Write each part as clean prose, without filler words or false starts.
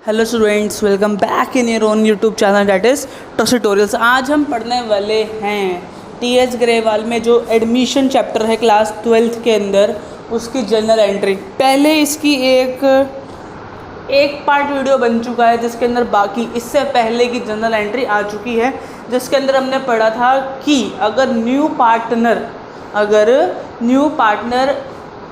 Hello students, welcome back in your own YouTube channel that is Torials. आज हम पढ़ने वाले हैं टीएस ग्रेवाल में जो एडमिशन चैप्टर है क्लास 12th के अंदर, उसकी जनरल एंट्री। पहले इसकी एक पार्ट वीडियो बन चुका है जिसके अंदर बाकी इससे पहले की जनरल एंट्री आ चुकी है, जिसके अंदर हमने पढ़ा था कि अगर न्यू पार्टनर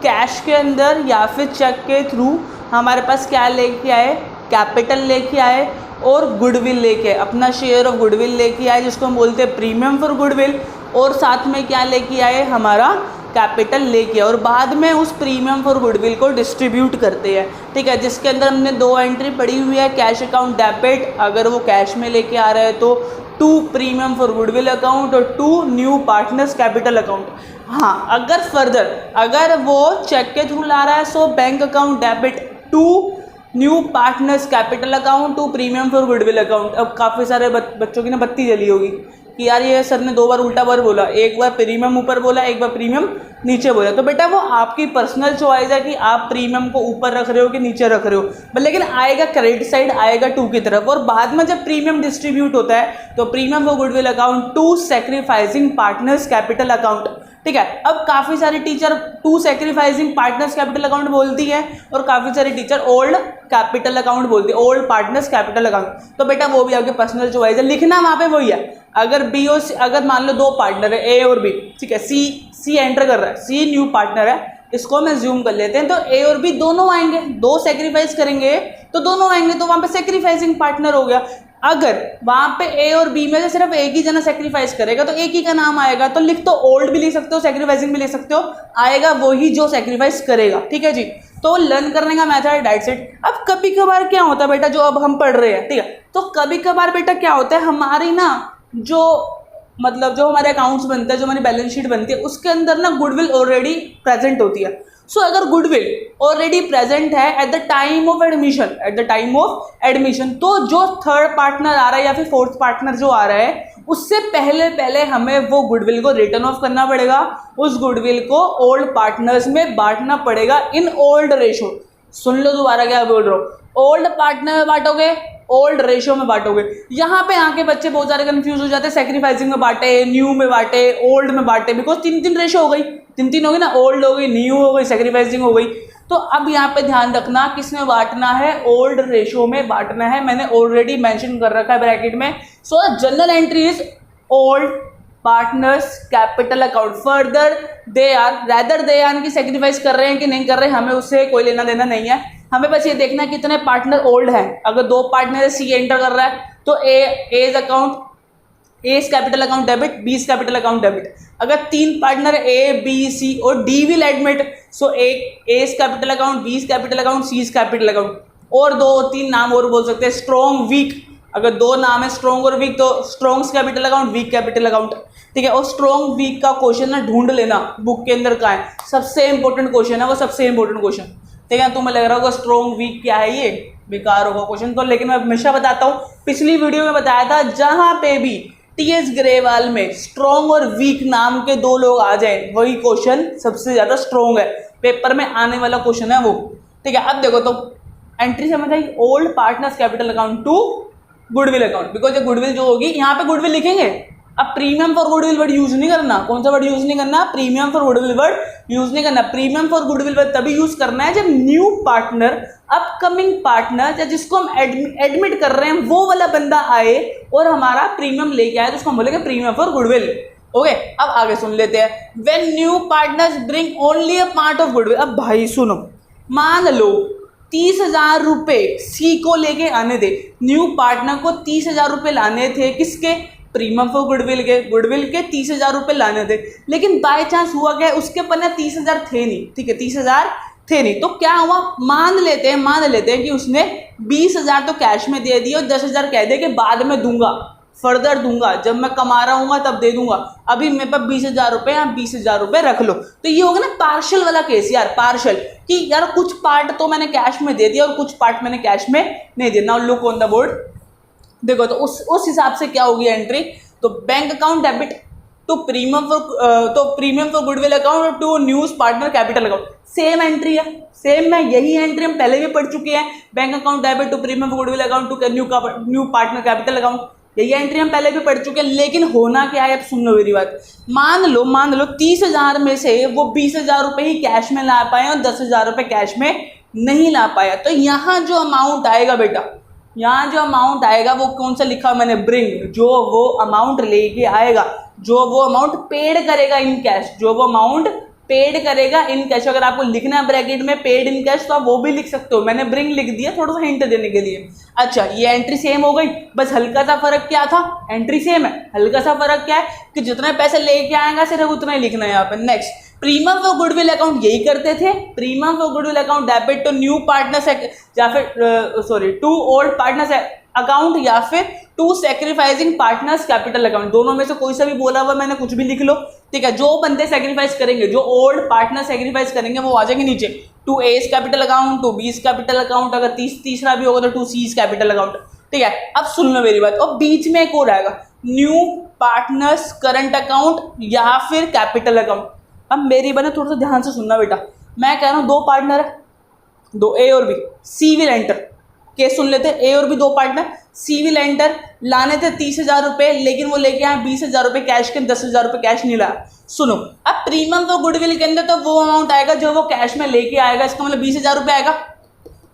कैश के अंदर या फिर चेक के थ्रू हमारे पास क्या लेके आए, कैपिटल लेके आए और गुडविल लेके आए, अपना शेयर ऑफ गुडविल लेके आए जिसको हम बोलते हैं प्रीमियम फॉर गुडविल, और साथ में क्या लेके आए, हमारा कैपिटल लेके आए, और बाद में उस प्रीमियम फॉर गुडविल को डिस्ट्रीब्यूट करते हैं। ठीक है, जिसके अंदर हमने दो एंट्री पड़ी हुई है, कैश अकाउंट डेबिट अगर वो कैश में लेके आ रहा है तो, 2 प्रीमियम फॉर गुडविल अकाउंट और 2 न्यू पार्टनर्स कैपिटल अकाउंट। हाँ, अगर वो चेक के थ्रू ला रहा है so bank account debit, 2 new partners capital account, 2 premium for goodwill account. अब काफ़ी सारे बच्चों की ना बत्ती जली होगी कि यार ये सर ने 2 बार उल्टा बार बोला, एक बार प्रीमियम ऊपर बोला, एक बार प्रीमियम नीचे बोला। तो बेटा वो आपकी पर्सनल चॉइस है कि आप प्रीमियम को ऊपर रख रहे हो कि नीचे रख रहे हो, लेकिन आएगा क्रेडिट साइड आएगा 2 की तरफ। और बाद में जब प्रीमियम डिस्ट्रीब्यूट होता है तो premium for goodwill account, 2 sacrificing partners capital account. ठीक है, अब काफ़ी सारे teacher 2 sacrificing partners capital account बोलती है और काफ़ी सारे टीचर ओल्ड कैपिटल अकाउंट बोलती है, ओल्ड पार्टनर्स कैपिटल अकाउंट। तो बेटा वो भी आपके पर्सनल चॉइस है, लिखना वहाँ पे वही है। अगर बी और सी, अगर मान लो 2 पार्टनर है ए और बी, ठीक है, सी एंटर कर रहा है, सी न्यू पार्टनर है, इसको हम एज्यूम कर लेते हैं, तो ए और बी दोनों आएंगे, 2 सेक्रीफाइस करेंगे तो दोनों आएंगे, तो वहाँ पे सेक्रीफाइसिंग पार्टनर हो गया। अगर वहाँ पे ए और बी में से सिर्फ एक ही जना सेक्रीफाइस करेगा तो एक ही का नाम आएगा, तो लिख तो ओल्ड भी लिख सकते हो, सेक्रीफाइसिंग भी लिख सकते हो, आएगा वही जो सेक्रीफाइस करेगा। ठीक है जी, तो लर्न करने का मेथड है दैट्स इट। अब कभी कभार क्या होता है बेटा, जो अब हम पढ़ रहे हैं, ठीक है, तो कभी कभार बेटा क्या होता है, हमारी ना जो हमारे अकाउंट्स बनते हैं, जो हमारी बैलेंस शीट बनती है, उसके अंदर ना गुडविल ऑलरेडी प्रेजेंट होती है। सो अगर गुडविल ऑलरेडी प्रेजेंट है at the time of admission, तो जो थर्ड पार्टनर आ रहा है या फिर फोर्थ पार्टनर जो आ रहा है, उससे पहले हमें वो गुडविल को रिटर्न ऑफ करना पड़ेगा, उस गुडविल को ओल्ड पार्टनर्स में बांटना पड़ेगा इन ओल्ड रेशो। सुन लो दोबारा क्या बोल रहा हूँ, ओल्ड पार्टनर में बांटोगे, ओल्ड रेशो में बांटोगे। यहाँ पे आके बच्चे बहुत सारे कंफ्यूज हो जाते हैं, सेक्रीफाइसिंग में बांटे, न्यू में बांटे, ओल्ड में बांटे, बिकॉज 3 रेशो हो गई, 3 हो गई ना, ओल्ड हो गई, न्यू हो गई, सेक्रीफाइसिंग हो गई। तो अब यहाँ पे ध्यान रखना किस में बांटना है, ओल्ड रेशो में बांटना है, मैंने ऑलरेडी मेंशन कर रखा है ब्रैकेट में। So general entry is old partners capital account. Further they are की सेक्रीफाइस कर रहे हैं कि नहीं कर रहे हैं, हमें उससे कोई लेना देना नहीं है, हमें बस ये देखना है कितने पार्टनर ओल्ड हैं। अगर 2 पार्टनर सी एंटर कर रहा है तो A's capital account debit, B's capital account debit. अगर 3 पार्टनर ए बी सी और D will admit, so A's capital account, B's capital account, C's capital account. और 2-3 नाम और बोल सकते हैं, स्ट्रॉन्ग वीक, अगर 2 नाम है स्ट्रॉन्ग और वीक तो strong's capital account, weak capital account. ठीक है, और स्ट्रॉन्ग वीक का क्वेश्चन ना ढूंढ लेना बुक के अंदर कहाँ है, सबसे इंपॉर्टेंट क्वेश्चन है वो, सबसे इंपॉर्टेंट क्वेश्चन। ठीक है, तुम्हें लग रहा होगा स्ट्रॉन्ग वीक क्या है, ये बेकार होगा क्वेश्चन तो, लेकिन मैं हमेशा बताता हूँ, पिछली वीडियो में बताया था, जहां पे भी टीएस ग्रेवाल में स्ट्रॉन्ग और वीक नाम के 2 लोग आ जाए वही क्वेश्चन सबसे ज्यादा स्ट्रॉन्ग है, पेपर में आने वाला क्वेश्चन है वो। ठीक है, अब देखो तो एंट्री समझ आई, old partners capital account to goodwill account, because ये गुडविल जो होगी यहाँ पे गुडविल लिखेंगे। अब premium for goodwill word use नहीं करना, कौन सा वर्ड यूज नहीं करना, premium for goodwill word use नहीं करना। प्रीमियम फॉर गुडविल वर्ड तभी यूज करना है जब न्यू पार्टनर, अपकमिंग पार्टनर, या जिसको हम एडमिट कर रहे हैं वो वाला बंदा आए और हमारा प्रीमियम लेके आए, तो उसको हम बोलेंगे प्रीमियम फॉर गुडविल। ओके, अब आगे सुन लेते हैं, when new partners bring only a part of goodwill. अब भाई सुनो, मान लो 30,000 रुपये सी को लेके आने थे, न्यू पार्टनर को 30,000 रुपये लाने थे, किसके, प्रीमियम फॉर गुडविल के 30,000 रुपये लाने थे, लेकिन बाय चांस हुआ क्या, उसके पन्ने 30,000 थे नहीं। ठीक है, 30,000 थे नहीं, तो क्या हुआ, मान लेते हैं कि उसने 20,000 तो कैश में दे दिए और 10,000 कह दे कि बाद में दूंगा, फर्दर दूंगा, जब मैं कमा रहा हूँ तब दे दूंगा, अभी मेरे पास 20,000 रुपये, आप 20,000 रुपये रख लो। तो ये होगा ना पार्शियल वाला केस यार, पार्शियल, कि यार कुछ पार्ट तो मैंने कैश में दे दिया और कुछ पार्ट मैंने कैश में नहीं दिया। Now look on the board, देखो तो उस हिसाब से क्या होगी एंट्री, तो bank account debit, to premium for goodwill account to news partner capital account. Same entry है, सेम है, यही एंट्री हम पहले भी पढ़ चुके हैं। Bank account debit to premium for goodwill account to new partner capital account, यही एंट्री हम पहले भी पढ़ चुके हैं। लेकिन होना क्या है, अब सुन लो मेरी बात। मान लो 30,000 में से वो 20,000 रुपये ही कैश में ला पाए और 10,000 रुपये कैश में नहीं ला पाया, तो यहाँ जो अमाउंट आएगा बेटा, यहाँ जो अमाउंट आएगा वो कौन सा लिखा मैंने, ब्रिंग, जो वो अमाउंट लेके आएगा, जो वो अमाउंट पेड करेगा इन कैश, जो वो अमाउंट पेड करेगा इन कैश। अगर आपको लिखना है ब्रैकेट में पेड इन कैश तो आप वो भी लिख सकते हो, मैंने ब्रिंग लिख दिया थोड़ा सा हिंट देने के लिए। अच्छा, ये एंट्री सेम हो गई, बस हल्का सा फर्क क्या था, एंट्री सेम है, हल्का सा फर्क क्या है कि जितने पैसे लेके आएगा सिर्फ उतना ही लिखना है यहाँ पे। Next, premium for goodwill account यही करते थे, premium for goodwill account debit to new partners या फिर टू ओल्ड पार्टनर्स अकाउंट या फिर to sacrificing partners capital account, दोनों में से कोई सा भी बोला हुआ मैंने, कुछ भी लिख लो, ठीक है। जो बंदे सेक्रीफाइस करेंगे, जो ओल्ड पार्टनर सेक्रीफाइस करेंगे वो आ जाएंगे नीचे, to A's capital account, to B's capital account, अगर तीसरा भी होगा तो टू सीज कैपिटल अकाउंट, ठीक है। अब सुन लो मेरी बात, और बीच में एक और आएगा, न्यू पार्टनर्स करंट अकाउंट या फिर कैपिटल अकाउंट। अब मेरी बात थोड़ा सा ध्यान से सुनना बेटा, मैं कह रहा हूँ दो पार्टनर है, दो ए और B, C will enter, case सुन लेते, ए और बी दो पार्टनर, सी विल एंटर, लाने थे 30,000 रुपये लेकिन वो लेके आए 20,000 रुपये कैश के, 10,000 रुपये कैश नहीं लाया। सुनो, अब प्रीमियम तो गुडविल के अंदर तो वो अमाउंट आएगा जो वो कैश में लेके आएगा, इसका मतलब 20,000 रुपये आएगा।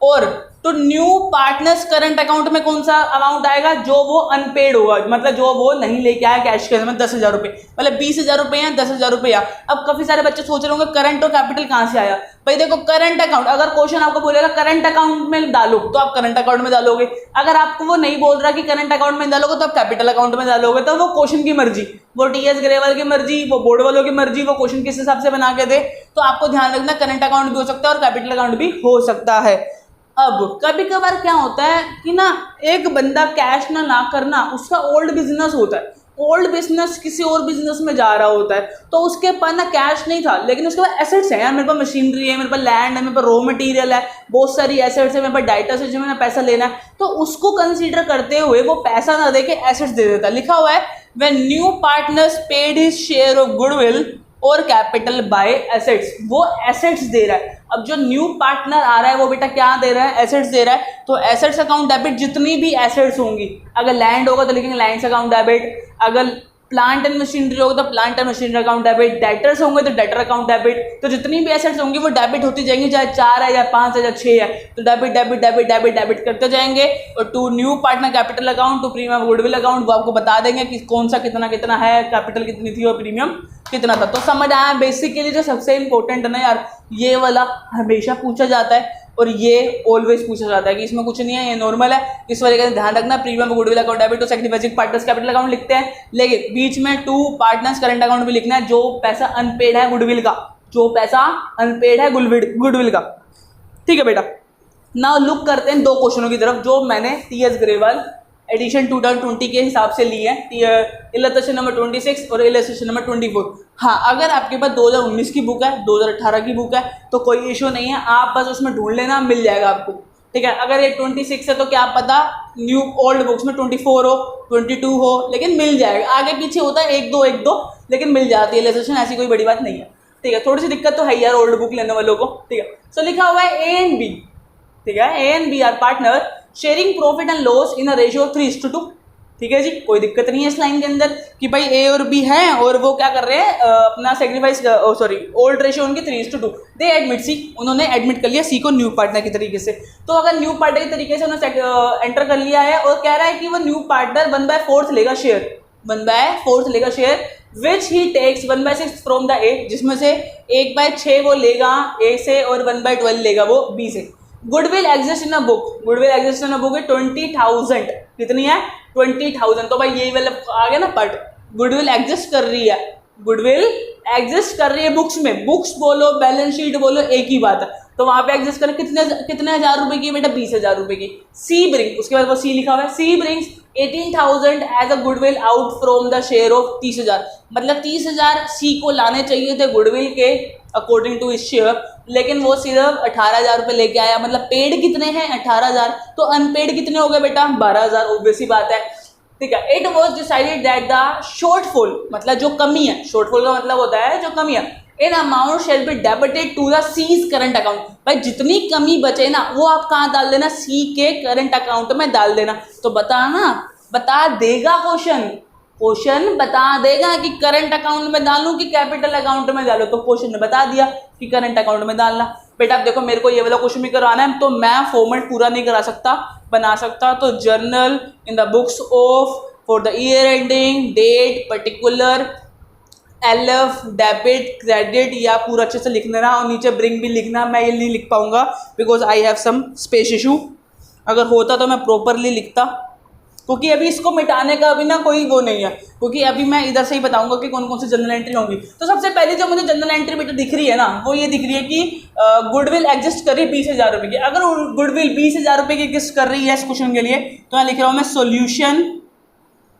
और तो न्यू पार्टनर्स करंट अकाउंट में कौन सा अमाउंट आएगा, जो वो अनपेड होगा, मतलब जो वो नहीं लेके आया कैश के अंदर, 10,000 रुपये, मतलब 20,000 रुपये या 10,000 रुपये। अब काफी सारे बच्चे सोच रहे होंगे करंट और कैपिटल कहाँ से आया। भाई देखो, करंट अकाउंट, अगर क्वेश्चन आपको बोलेगा करंट अकाउंट में डालो तो आप करंट अकाउंट में डालोगे, अगर आपको वो नहीं बोल रहा कि करंट अकाउंट में डालोगे तो आप कैपिटल अकाउंट में डालोगे। तो वो क्वेश्चन की मर्जी, वो टीएस ग्रेवाल की मर्जी, वो बोर्ड वालों की मर्जी, वो क्वेश्चन किस हिसाब से बना के दे। तो आपको ध्यान रखना, करंट अकाउंट भी हो सकता है और कैपिटल अकाउंट भी हो सकता है। अब कभी कभार क्या होता है कि ना, एक बंदा कैश ना करना, उसका ओल्ड बिजनेस होता है, ओल्ड बिजनेस किसी और बिजनेस में जा रहा होता है, तो उसके पास ना कैश नहीं था लेकिन उसके पास एसेट्स है, यार मेरे पास मशीनरी है, मेरे पास लैंड है, मेरे पास रॉ मटेरियल है, बहुत सारी एसेट्स है, मेरे पास डाटा से जो मैंने पैसा लेना है, तो उसको कंसीडर करते हुए वो पैसा ना दे के एसेट्स दे देता। लिखा हुआ है when new partners paid his share of goodwill और कैपिटल बाय एसेट्स, वो एसेट्स दे रहा है। अब जो न्यू पार्टनर आ रहा है वो बेटा क्या दे रहा है, एसेट्स दे रहा है। तो एसेट्स अकाउंट डेबिट, जितनी भी एसेट्स होंगी, अगर लैंड होगा तो लिखेंगे लैंड्स अकाउंट डेबिट, अगर प्लांट एंड मशीनरी होगा तो plant and machinery account debit, debtors होंगे तो डेटर अकाउंट डेबिट। तो जितनी भी एसेट्स होंगी वो डेबिट होती जाएंगी, चाहे 4 है या 5 है या 6 है, तो debit debit debit debit debit करते जाएंगे। और to new partner capital account, to premium goodwill account, वो आपको बता देंगे कि कौन सा कितना कितना है, कैपिटल कितनी थी और प्रीमियम कितना था। तो समझ आया बेसिकली जो सबसे इंपॉर्टेंट है ना यार, ये वाला हमेशा पूछा जाता है और ये ऑलवेज पूछा जाता है कि इसमें कुछ नहीं है, ये नॉर्मल है, इस वजह से ध्यान रखना। Premium goodwill account debit to sacrificing partners capital account लिखते हैं, लेकिन बीच में टू पार्टनर्स करंट अकाउंट भी लिखना है, जो पैसा अनपेड है गुडविल का, जो पैसा अनपेड है गुडविल का, ठीक है बेटा। नाउ लुक करते हैं दो क्वेश्चनों की तरफ जो मैंने टीएस ग्रेवाल एडिशन 2020 के हिसाब से लिए हैं, इलस्ट्रेशन नंबर 26 और इलस्ट्रेशन नंबर 24। हाँ, अगर आपके पास 2019 की बुक है, 2018 की बुक है तो कोई इशू नहीं है, आप बस उसमें ढूंढ लेना, मिल जाएगा आपको, ठीक है। अगर ये 26 है तो क्या पता न्यू ओल्ड बुक्स में 24 हो, 22 हो, लेकिन मिल जाएगा। आगे पीछे होता है एक दो, लेकिन मिल जाती है इलस्ट्रेशन, ऐसी कोई बड़ी बात नहीं है, ठीक है। थोड़ी सी दिक्कत तो है यार ओल्ड बुक लेने वालों को, ठीक है। सो लिखा हुआ है ए एंड बी, ठीक है, A and B are partner sharing profit and loss in a ratio of 3:2, ठीक है जी। कोई दिक्कत नहीं है इस लाइन के अंदर कि भाई ए और बी हैं और वो क्या कर रहे हैं, अपना सेक्रीफाइस, ओल्ड रेशियो उनकी 3:2। दे एडमिट सी, उन्होंने एडमिट कर लिया सी को न्यू पार्टनर की तरीके से। तो अगर न्यू पार्टनर की तरीके से उन्होंने एंटर कर लिया है और कह रहा है कि वो न्यू पार्टनर 1/4 लेगा शेयर, 1/4 लेगा share, which he takes 1/6 from the A, जिसमें से 1/6 वो लेगा ए से और 1/12 लेगा वो बी से। Goodwill exist in a book, goodwill exist in a book है 20,000, कितनी है 20,000। तो भाई यही वाला आ गया ना पार्ट, गुडविल एग्जिस्ट कर रही है, गुडविल एग्जिस्ट कर रही है बुक्स में, बुक्स बोलो बैलेंस शीट बोलो एक ही बात है। तो वहां पे एग्जिस्ट कर कितने हजार रुपए की बेटा, 20,000 रुपए की। सी ब्रिंग, उसके बाद वो सी लिखा हुआ है, C brings 18,000 as a goodwill out from the share of 30,000, मतलब 30,000 सी को लाने चाहिए थे गुडविल के अकॉर्डिंग टू इस शेयर, लेकिन वो सिर्फ 18,000 रुपये लेके आया। मतलब पेड कितने हैं 18,000, तो अनपेड कितने हो गए बेटा 12,000, ऑब्वियस ही बात है। ठीक है। It was decided that the shortfall, मतलब जो कमी है, शॉर्टफॉल का मतलब होता है जो कमी है, in amount shall be debited to the C's current account. भाई जितनी कमी बचे ना वो आप कहाँ डाल देना, सी के करंट अकाउंट में डाल देना। तो बताना, बता देगा क्वेश्चन बता देगा कि करंट अकाउंट में डालूं कि कैपिटल अकाउंट में डालूं। तो क्वेश्चन ने बता दिया कि करंट अकाउंट में डालना। बेटा अब देखो मेरे को ये वाला क्वेश्चन भी करवाना है, तो मैं फॉर्मेट पूरा नहीं करा सकता, बना सकता। तो journal in the books of for the year ending, date, particular, LF, debit, credit, या पूरा अच्छे से लिख लेना और नीचे ब्रिंग भी लिखना। मैं ये नहीं लिख पाऊंगा because I have some space issue. अगर होता तो मैं प्रॉपरली लिखता, क्योंकि अभी इसको मिटाने का अभी ना कोई वो नहीं है, क्योंकि अभी मैं इधर से ही बताऊंगा कि कौन कौन सी जनरल एंट्री होंगी। तो सबसे पहले जो मुझे जनरल एंट्री बेटा दिख रही है ना, वो ये दिख रही है कि गुडविल एग्जिस्ट कर रही है 20,000 रुपये की। अगर गुडविल 20,000 रुपये की एग्जिस्ट कर रही है इस क्वेश्चन के लिए, तो मैं लिख रहा हूँ मैं सोल्यूशन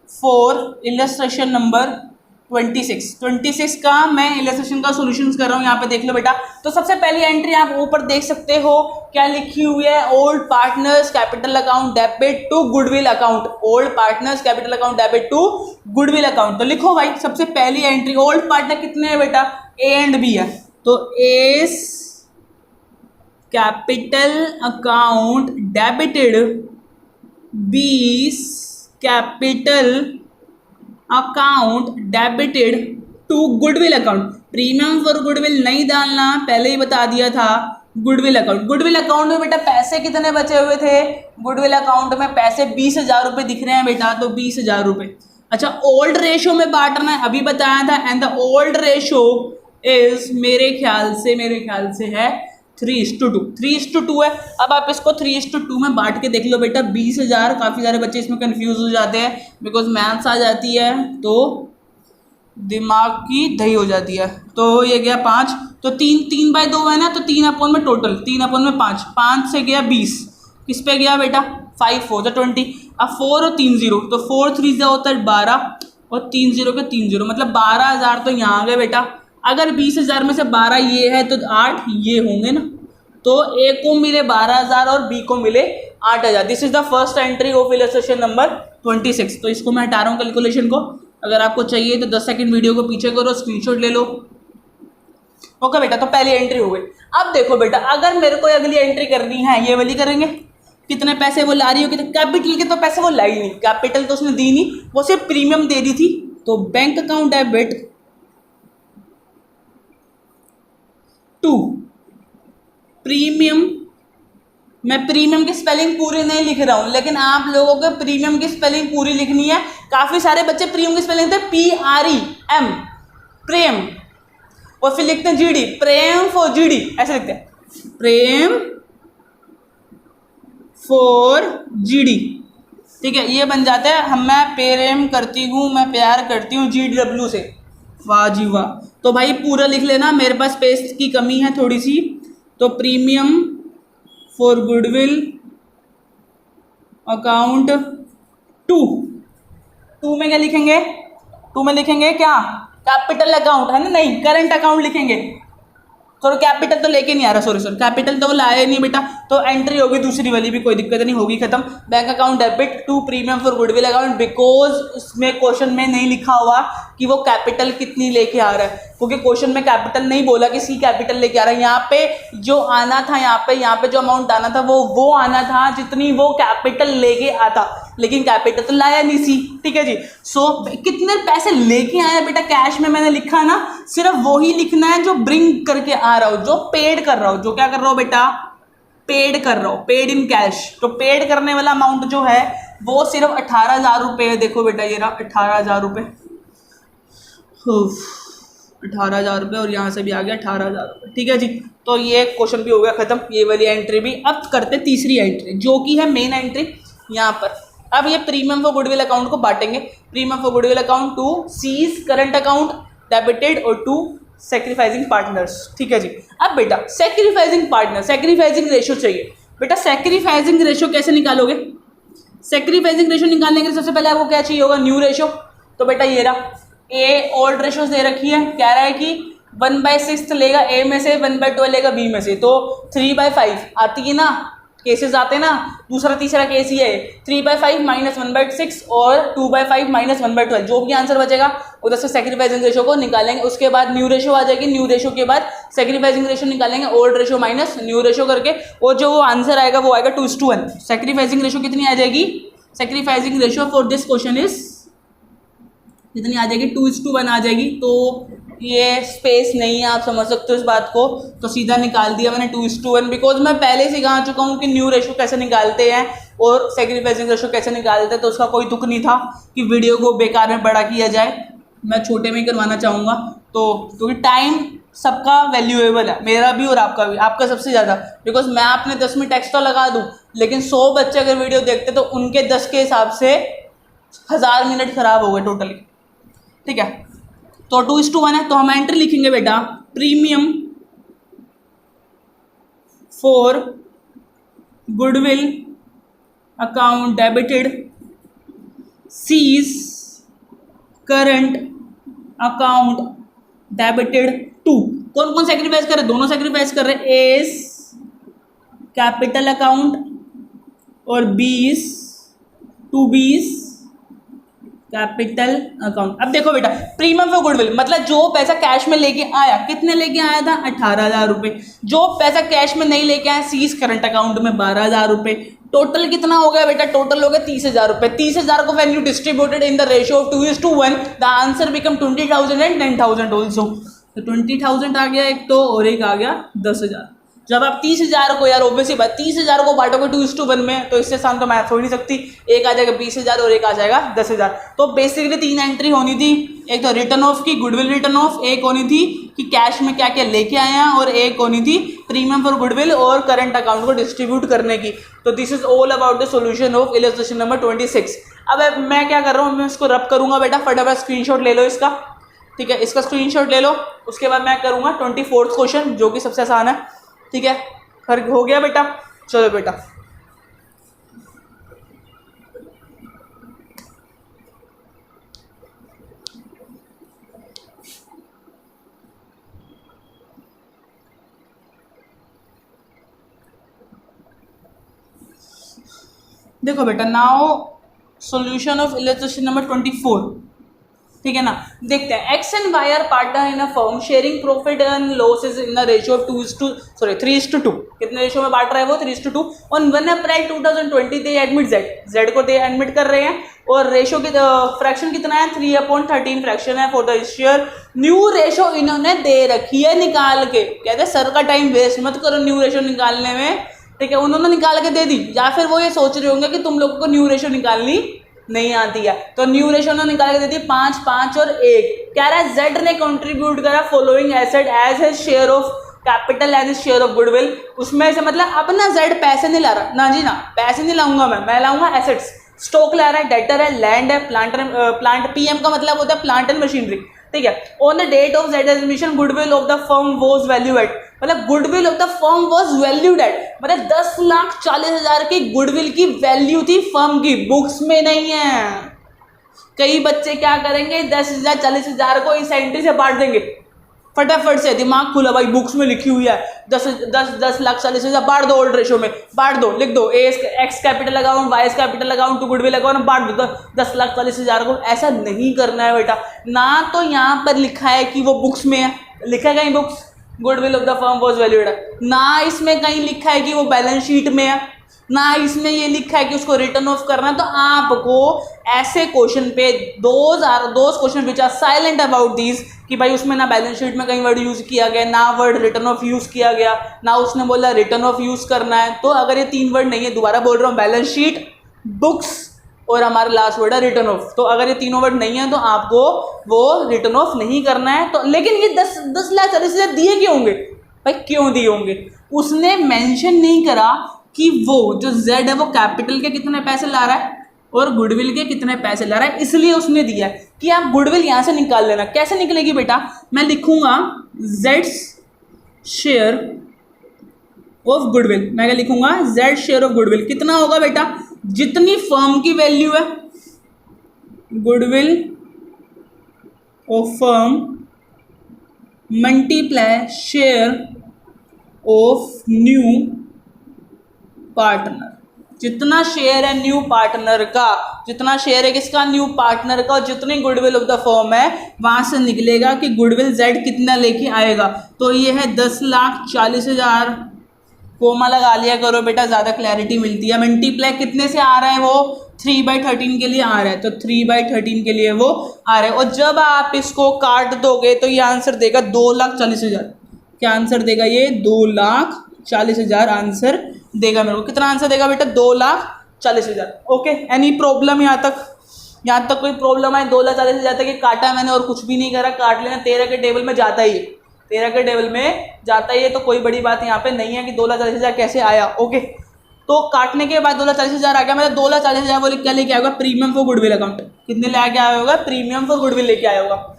फॉर इलस्ट्रेशन नंबर 26 का मैं इलस्ट्रेशन का सॉल्यूशंस कर रहा हूँ। यहाँ पे देख लो बेटा। तो सबसे पहली एंट्री आप ऊपर देख सकते हो क्या लिखी हुई है, old partners capital account debit to goodwill account. Old partners capital account debit to goodwill account. तो लिखो भाई सबसे पहली एंट्री, ओल्ड पार्टनर कितने हैं बेटा, ए एंड बी है, तो A's capital account debited, B's capital account debited to goodwill account. Premium for goodwill नहीं डालना, पहले ही बता दिया था। गुडविल अकाउंट, गुडविल अकाउंट में बेटा पैसे कितने बचे हुए थे, गुडविल अकाउंट में पैसे 20,000 रुपये दिख रहे हैं बेटा, तो 20,000 रुपये। अच्छा ओल्ड रेशो में बांटना है, अभी बताया था, and the old ratio is मेरे ख्याल से है 3:2, 3:2 है। अब आप इसको 3:2 में बांट के देख लो बेटा। 20,000, काफ़ी सारे बच्चे इसमें कंफ्यूज हो जाते हैं बिकॉज मैथ्स आ जाती है तो दिमाग की दही हो जाती है। तो ये गया 5, तो 3/2 है ना, तो 3 में टोटल, 3/5, 5 से गया 20, किस पे गया बेटा 5 4 तो 20। अब 4 और 3 0, तो 4 3 से होता है 12 और 3 0 के 3 0, मतलब 12,000 तो यहाँ आ गए बेटा। अगर 20,000 में से 12 ये है तो 8 ये होंगे ना, तो ए को मिले 12,000 और बी को मिले 8,000। This is the first entry of illustration number 26। तो इसको मैं हटा रहा हूँ कैलकुलेशन को। अगर आपको चाहिए तो 10 सेकंड वीडियो को पीछे करो, स्क्रीनशॉट ले लो। ओके बेटा, तो पहली एंट्री हो गई। अब देखो बेटा अगर मेरे को अगली एंट्री करनी है, ये वाली करेंगे। कितने पैसे वो ला रही हो, कितने कैपिटल के, तो पैसे वो लाई नहीं, कैपिटल तो उसने दी नहीं, वो सिर्फ प्रीमियम दे दी थी। तो bank account debit to premium, मैं प्रीमियम की स्पेलिंग पूरी नहीं लिख रहा हूं, लेकिन आप लोगों को प्रीमियम की स्पेलिंग पूरी लिखनी है। काफी सारे बच्चे प्रीमियम की स्पेलिंग लिखते हैं PREM, प्रेम, और फिर लिखते हैं GD, प्रेम फॉर GD, ऐसे लिखते हैं, प्रेम फॉर GD। ठीक है, ये बन जाता है हम, मैं प्रेम करती हूँ, मैं प्यार करती हूँ GW से। वाह जी वाह। तो भाई पूरा लिख लेना, मेरे पास स्पेस की कमी है थोड़ी सी। तो premium for goodwill account to में क्या लिखेंगे, टू में लिखेंगे क्या, कैपिटल अकाउंट है ना, नहीं करंट अकाउंट लिखेंगे। सॉरी कैपिटल तो लेके नहीं आ रहा, सॉरी कैपिटल तो वो लाया नहीं बेटा। तो एंट्री होगी दूसरी वाली भी, कोई दिक्कत नहीं होगी, खत्म। Bank account debit to premium for goodwill account, because उसमें क्वेश्चन में नहीं लिखा हुआ कि वो कैपिटल कितनी लेके आ रहा है, क्योंकि क्वेश्चन में कैपिटल नहीं बोला कि सी कैपिटल लेके आ रहा है। यहाँ पे जो आना था, यहाँ पे जो अमाउंट आना था वो आना था जितनी वो कैपिटल लेके आता, लेकिन कैपिटल तो लाया नहीं सी। ठीक है जी। सो कितने पैसे लेके आया बेटा कैश में, मैंने लिखा ना, सिर्फ वही लिखना है जो ब्रिंग करके आ रहा हो, जो पेड कर रहा हो, जो क्या कर रहा हो बेटा, पेड कर रहा हो, पेड इन कैश। तो पेड करने वाला अमाउंट जो है वो सिर्फ 18,000 रुपये है। देखो बेटा ये रहा 18,000 रुपये, 18,000 रुपये, और यहाँ से भी आ गया 18,000 रुपये। ठीक है जी। तो ये क्वेश्चन भी हो गया खत्म, ये वाली एंट्री भी। अब करते तीसरी एंट्री जो कि है मेन एंट्री यहाँ पर। अब ये प्रीमियम फॉर गुडविल अकाउंट को बांटेंगे, premium for goodwill account to C's current account debited और टू सैक्रिफाइसिंग पार्टनर्स। ठीक है जी। अब बेटा सैक्रिफाइसिंग पार्टनर, सैक्रिफाइसिंग रेशो चाहिए बेटा। सैक्रिफाइसिंग रेशो कैसे निकालोगे, सैक्रिफाइसिंग रेशो निकालने के लिए सबसे पहले आपको क्या चाहिए होगा, न्यू रेशो। तो बेटा ये रहा, ए ओल्ड रेशोज दे रखी है, कह रहा है कि 1/6 लेगा ए में से, 1/12 लेगा बी में से, तो 3/5 आती है ना, केसेस आते हैं ना, दूसरा तीसरा केस ये है 3/5 - 1/6 और 2/5 - 1/12, जो भी आंसर बचेगा उधर से सेक्रीफाइसिंग रेशो को निकालेंगे। उसके बाद न्यू रेशो आ जाएगी, न्यू रेशो के बाद सेक्रीफाइसिंग रेशो निकालेंगे, old ratio minus new ratio करके, और जो वो आंसर आएगा वो आएगा 2:1। सेक्रीफाइसिंग रेशो कितनी आ जाएगी? Sacrificing ratio for this question is कितनी आ जाएगी? 2:1 आ जाएगी। तो ये स्पेस नहीं है, आप समझ सकते हो इस बात को, तो सीधा निकाल दिया मैंने 2:1, बिकॉज मैं पहले सिखा चुका हूँ कि न्यू रेशो कैसे निकालते हैं और सेक्रीफाइसिंग रेशो कैसे निकालते हैं, तो उसका कोई तुक नहीं था कि वीडियो को बेकार में बड़ा किया जाए, मैं छोटे में ही करवाना चाहूँगा। तो क्योंकि टाइम सबका वैल्यूएबल है, मेरा भी और आपका भी, आपका सबसे ज़्यादा, बिकॉज मैं अपने 10 मिनट एक्स्ट्रा लगा दूँ, लेकिन 100 बच्चे अगर वीडियो देखते तो उनके 10 के हिसाब से 1000 मिनट खराब हो गए टोटली। ठीक है, तो 2:1 है, तो हम एंट्री लिखेंगे बेटा, premium for goodwill account debited C's current account debited to. कौन कौन सेक्रीफाइस कर रहे? दोनों सेक्रीफाइस कर रहे हैं, एस कैपिटल अकाउंट और बीस टू बीस कैपिटल अकाउंट। अब देखो बेटा, प्रीमियम फॉर गुडविल मतलब जो पैसा कैश में लेके आया, कितने लेके आया था? 18,000 रुपये। जो पैसा कैश में नहीं लेके आया, सीज करंट अकाउंट में 12,000 रुपये। टोटल कितना हो गया बेटा? टोटल हो गया 30,000 रुपये। 30,000 को when you distributed in the ratio of 2:1, the answer become 20,000 and 10,000 also. तो 20,000 आ गया एक तो, और एक आ गया 10,000। जब आप 30,000 को, यार ऑब्वियसली बात, 30,000 को बांटोगे 2:1 में, तो इससे आसान तो मैथ हो ही नहीं सकती। एक आ जाएगा 20,000 और एक आ जाएगा 10,000। तो बेसिकली 3 एंट्री होनी थी, एक तो रिटर्न ऑफ की, गुडविल रिटर्न ऑफ, एक होनी थी कि कैश में क्या क्या लेके आए हैं, और एक होनी थी प्रीमियम फॉर गुडविल और करंट अकाउंट को डिस्ट्रीब्यूट करने की। तो this is all about the solution of illustration number 26। अब मैं क्या कर रहा हूँ, मैं इसको रब करूंगा बेटा, फटाफट स्क्रीनशॉट ले लो इसका। ठीक है, इसका स्क्रीनशॉट ले लो। उसके बाद मैं करूंगा 24वां क्वेश्चन, जो कि सबसे आसान है। ठीक है, हो गया बेटा? चलो बेटा, देखो बेटा, now solution of illustration number 24। ठीक है ना, देखते हैं। X and Y are partner in a firm sharing profit and losses in the ratio of 3:2। कितने रेशियो में बांट रहा है वो? 3:2। On 1 April 2020 they admit Z को दे एडमिट कर रहे हैं, और रेशियो की फ्रैक्शन कितना है? 3/13 फ्रैक्शन है for the share. New ratio इन्होंने दे रखी है निकाल के, कहते हैं सर का टाइम वेस्ट मत करो न्यू रेशियो निकालने में। ठीक है, उन्होंने निकाल के दे दी, या फिर वो ये सोच रहे होंगे कि तुम लोगों को न्यू रेशियो निकालनी नहीं आती है। तो न्यू रेशियो ने निकाल के दे दी 5, 5 और 1। कह रहा है जेड ने कंट्रीब्यूट करा following asset as his share of capital as his share of goodwill. उसमें से मतलब अब ना जेड पैसे नहीं ला रहा ना जी, ना पैसे नहीं लाऊंगा मैं लाऊंगा एसेट्स। स्टॉक ला रहा है, डेटर है, लैंड है, प्लांट पीएम का मतलब होता है प्लांट एंड मशीनरी। ठीक है, on the date of Z admission goodwill of the firm was valued, मतलब goodwill of the firm was valued at, मतलब 10,40,000 की गुडविल की वैल्यू थी फर्म की, बुक्स में नहीं है। कई बच्चे क्या करेंगे, 10,000 40,000 को इस एंट्री से बांट देंगे, फटाफट से दिमाग खुला भाई, बुक्स में लिखी हुई है 10,40,000 बांट दो, ओल्ड रेशियो में बांट दो, लिख दो X capital account, Y capital account to goodwill account, बांट दो 10,40,000 को। ऐसा नहीं करना है बेटा, ना तो यहाँ पर लिखा है कि वो बुक्स में है, लिखा है कहीं books goodwill of the firm was valued, ना इसमें कहीं लिखा है कि वो बैलेंस शीट में है, ना इसमें ये लिखा है कि उसको रिटर्न ऑफ करना। तो आपको ऐसे क्वेश्चन पे those question which are silent about this, कि भाई उसमें ना बैलेंस शीट में कहीं वर्ड यूज किया गया, ना वर्ड रिटर्न ऑफ यूज किया गया, ना उसने बोला रिटर्न ऑफ यूज करना है। तो अगर ये 3 वर्ड नहीं है, दोबारा बोल रहा हूँ, बैलेंस शीट, बुक्स और हमारा लास्ट वर्ड है रिटर्न ऑफ, तो अगर ये तीनों वर्ड नहीं है तो आपको वो रिटर्न ऑफ नहीं करना है। तो लेकिन ये 10,40,000 दिए क्यों होंगे भाई, क्यों दिए होंगे? उसने मेंशन नहीं करा कि वो जो Z है वो कैपिटल के कितने पैसे ला रहा है और गुडविल के कितने पैसे ला रहा है, इसलिए उसने दिया है कि आप गुडविल यहां से निकाल लेना। कैसे निकलेगी बेटा? मैं लिखूंगा Z's शेयर ऑफ गुडविल, मैं क्या लिखूंगा? Z शेयर ऑफ गुडविल कितना होगा बेटा? जितनी फर्म की वैल्यू है goodwill of firm multiply share of new partner, जितना शेयर है न्यू पार्टनर का, जितना शेयर है किसका, न्यू पार्टनर का, और जितनी गुडविल ऑफ द फर्म है वहाँ से निकलेगा कि गुडविल जेड कितना लेके आएगा। तो ये है 10,40,000, कोमा लगा लिया करो बेटा, ज़्यादा क्लैरिटी मिलती है। मल्टीप्लाई कितने से आ रहा है, वो 3/13 के लिए आ रहा है, तो 3/13 के लिए वो आ रहा है। और जब आप इसको काट दोगे तो ये आंसर देगा 2,40,000। क्या आंसर देगा ये, 2,40,000 आंसर देगा मेरे को। कितना आंसर देगा बेटा, 2,40,000। ओके, एनी प्रॉब्लम यहाँ तक? यहाँ तक कोई प्रॉब्लम है? 2,40,000 तक ये काटा मैंने और कुछ भी नहीं करा, काट लेना, 13 के टेबल में जाता ही है, 13 के टेबल में जाता ही है, तो कोई बड़ी बात यहाँ पे नहीं है कि 2,40,000 कैसे आया। ओके, तो काटने के बाद 2,40,000 आ गया, मतलब 2,40,000 बोले क्या लेके आया होगा, प्रीमियम फॉर गुडविल अकाउंट। कितने ले आया होगा, प्रीमियम फॉर गुडविल लेके आया होगा।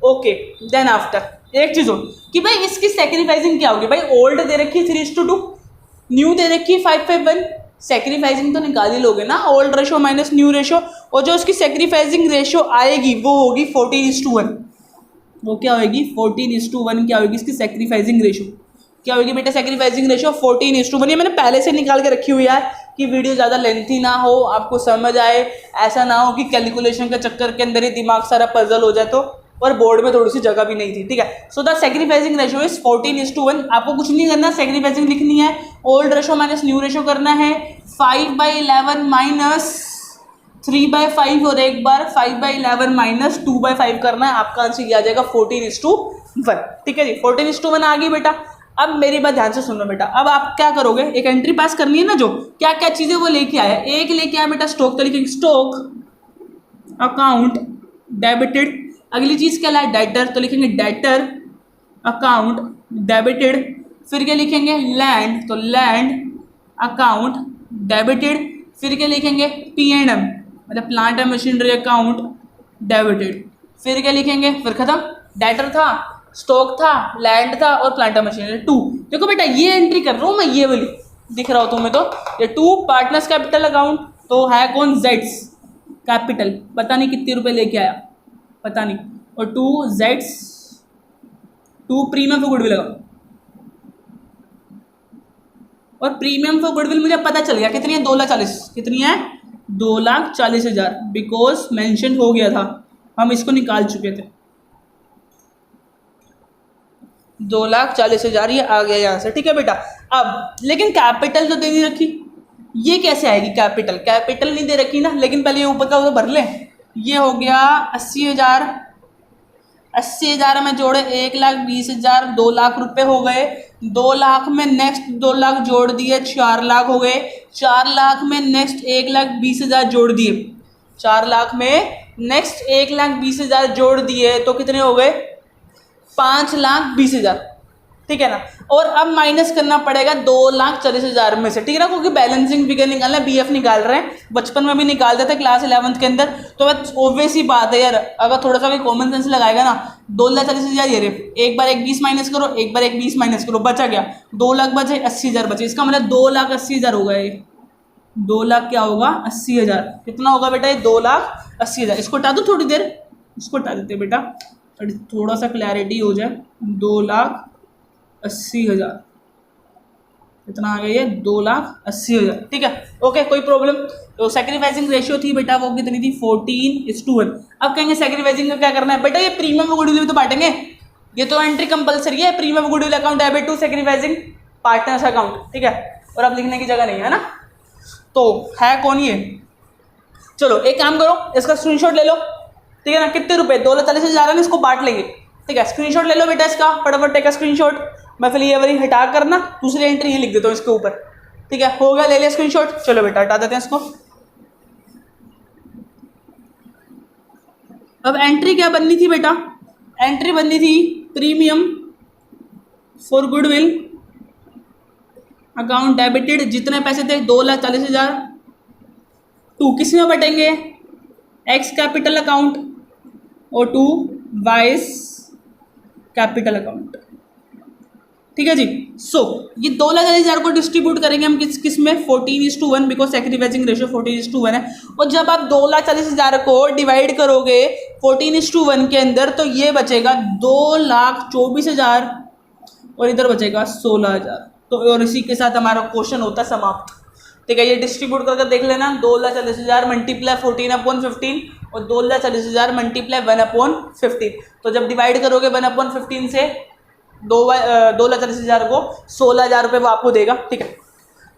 ओके, देन आफ्टर एक चीज़ हो कि भाई इसकी सेक्रीफाइसिंग क्या होगी। भाई ओल्ड दे रखी है 3:2, न्यू दे रखी है 5:1, सेक्रीफाइसिंग तो निकाल ही लोगे ना, old ratio minus new ratio, और जो उसकी सेक्रीफाइसिंग रेशो आएगी वो होगी 14:1। वो क्या होगी, 14:1 क्या होगी इसकी सेक्रीफाइसिंग रेशो, क्या होगी बेटा, सेक्रीफाइसिंग रेशो 14:1। ये मैंने पहले से निकाल के रखी हुई यार कि वीडियो ज़्यादा लेंथी ना हो, आपको समझ आए, ऐसा ना हो कि कैलकुलेशन के चक्कर के अंदर ही दिमाग सारा पजल हो जाए, तो और बोर्ड में थोड़ी सी जगह भी नहीं थी, ठीक है। So the sacrificing ratio is 14:1। आपको कुछ नहीं करना, सेक्रीफाइसिंग लिखनी है, old ratio minus new ratio करना है, 5/11 माइनस 3/5 और एक बार 5/11 माइनस 2/5 करना है, आपका आंसर आ जाएगा 14:1। ठीक है जी, 14:1 आ गई बेटा। अब मेरी बात ध्यान से सुनो बेटा, अब आप क्या करोगे, एक एंट्री पास करनी है ना, जो क्या क्या चीज़ें वो लेके आया, एक लेके आया बेटा स्टॉक, तो लिखेंगे स्टॉक अकाउंट डेबिटेड। अगली चीज़ क्या है, डेटर, तो लिखेंगे डेटर अकाउंट डेबिटेड। फिर क्या लिखेंगे, लैंड, तो लैंड अकाउंट डेबिटेड। फिर क्या लिखेंगे, P&M मतलब plant and machinery account debited. फिर क्या लिखेंगे, फिर खत्म, डेटर था, स्टॉक था, लैंड था और प्लांट एंड मशीनरी 2। देखो बेटा ये एंट्री कर रहा हूँ मैं, ये वाली दिख रहा हो तुम्हें, तो ये 2 पार्टनर्स कैपिटल अकाउंट, तो है कौन, जेड्स कैपिटल, पता नहीं कितने रुपए लेके आया, पता नहीं, और 2 Jades 2 premium for goodwill account, और प्रीमियम फॉर गुडविल मुझे पता चल गया कितनी है, 2,40,000। कितनी है, 2,40,000, बिकॉज मेंशन हो गया था, हम इसको निकाल चुके थे। 2,40,000 ये आ गया यहाँ से, ठीक है बेटा। अब लेकिन कैपिटल तो दे नहीं रखी, ये कैसे आएगी कैपिटल, कैपिटल नहीं दे रखी ना, लेकिन पहले ये ऊपर का वो भर ले। ये हो गया 80,000, 80,000 में जोड़े 1,20,000, 2 लाख रुपए हो गए। 2 लाख में नेक्स्ट 2 लाख जोड़ दिए, 4 लाख हो गए। 4 लाख में नेक्स्ट 1,20,000 जोड़ दिए, 4 लाख में नेक्स्ट 1,20,000 जोड़ दिए, तो कितने हो गए, 5,20,000, ठीक है ना। और अब माइनस करना पड़ेगा 2,40,000 में से, ठीक है ना, क्योंकि बैलेंसिंग फिगर निकालना है, BF निकाल रहे हैं, बचपन में भी निकालते थे क्लास 11th के अंदर, तो बस ऑब्वियस ही बात है यार, अगर थोड़ा सा भी कॉमन सेंस लगाएगा ना, 2,40,000 ये रे, एक बार 1,20 माइनस करो, एक बार 1,20 माइनस करो, बचा गया 2 लाख, बचे 80,000 बचे, इसका मतलब 2,80,000 होगा ये, 2 लाख क्या होगा, 80,000। कितना होगा बेटा ये, 2,80,000। इसको हटा दो थोड़ी देर, इसको हटा देते बेटा, थोड़ा सा क्लैरिटी हो जाए। 2,80,000 कितना आ गया ये, 2,80,000, ठीक है। ओके, कोई प्रॉब्लम। तो सेक्रीफाइसिंग रेशियो थी बेटा वो कितनी थी, 14:1। अब कहेंगे सेक्रीफाइसिंग का क्या करना है बेटा, ये प्रीमियम और गुडविल तो बांटेंगे, ये तो एंट्री कंपलसरी है, premium goodwill account debit to sacrificing partners account, ठीक है। और अब लिखने की जगह नहीं है ना, तो है कौन ये, चलो एक काम करो, इसका स्क्रीनशॉट ले लो, ठीक है ना। कितने रुपए, 2,40,000 है, इसको बांट लेंगे, ठीक है। स्क्रीनशॉट ले लो बेटा इसका, फटाफट टेक स्क्रीनशॉट। मैं फिर ये वाली हटा करना, दूसरी एंट्री ही लिख देता हूँ इसके ऊपर, ठीक है। हो गया, ले लिया स्क्रीनशॉट। चलो बेटा हटा देते हैं इसको। अब एंट्री क्या बननी थी बेटा, एंट्री बननी थी premium for goodwill account debited. जितने पैसे थे 2,40,000, 2 किस में बटेंगे, एक्स कैपिटल अकाउंट और 2 वाइस कैपिटल अकाउंट, ठीक है जी। सो ये 2,40,000 को डिस्ट्रीब्यूट करेंगे हम किस किस में, 14:1, बिकॉज सेक्रीफाइसिंग रेशियो 14:1 है। और जब आप 2,40,000 को डिवाइड करोगे 14:1 के अंदर, तो ये बचेगा 2,24,000 और इधर बचेगा 16,000। तो और इसी के साथ हमारा क्वेश्चन होता है समाप्त। ठीक है। ये डिस्ट्रीब्यूट करके देख लेना, 2,40,000 मल्टीप्लाई 14/15 और 2,40,000 मल्टीप्लाई 1/15। तो जब डिवाइड करोगे 1/15 से 2,40,000 को 16,000 रुपये वो आपको देगा, ठीक है।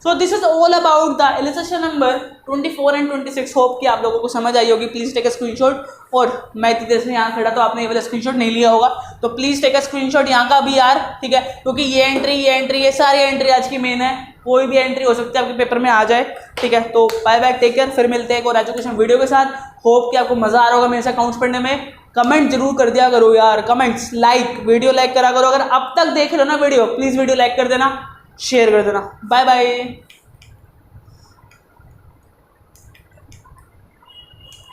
So this is all about the illustration number 24 and 26। Hope कि आप लोगों को समझ आई होगी। Please take a screenshot. और मैं इतनी देर से यहाँ खड़ा तो आपने ये वाला स्क्रीनशॉट नहीं लिया होगा, तो प्लीज टेक अ स्क्रीनशॉट यहाँ का भी यार, ठीक है। क्योंकि ये एंट्री ये सारी एंट्री आज की मेन है, कोई भी एंट्री हो सकती है आपके पेपर में आ जाए, ठीक है। तो बाय बाय, टेक केयर, फिर मिलते हैं एक और एजुकेशन वीडियो के साथ। होप कि आपको मजा आ रहा होगा मेरे से अकाउंट्स पढ़ने में। कमेंट जरूर कर दिया करो यार, कमेंट्स, लाइक, वीडियो लाइक करा करो। अगर अब तक देख रहे हो ना वीडियो, प्लीज वीडियो लाइक कर देना, शेयर कर देना। Bye bye.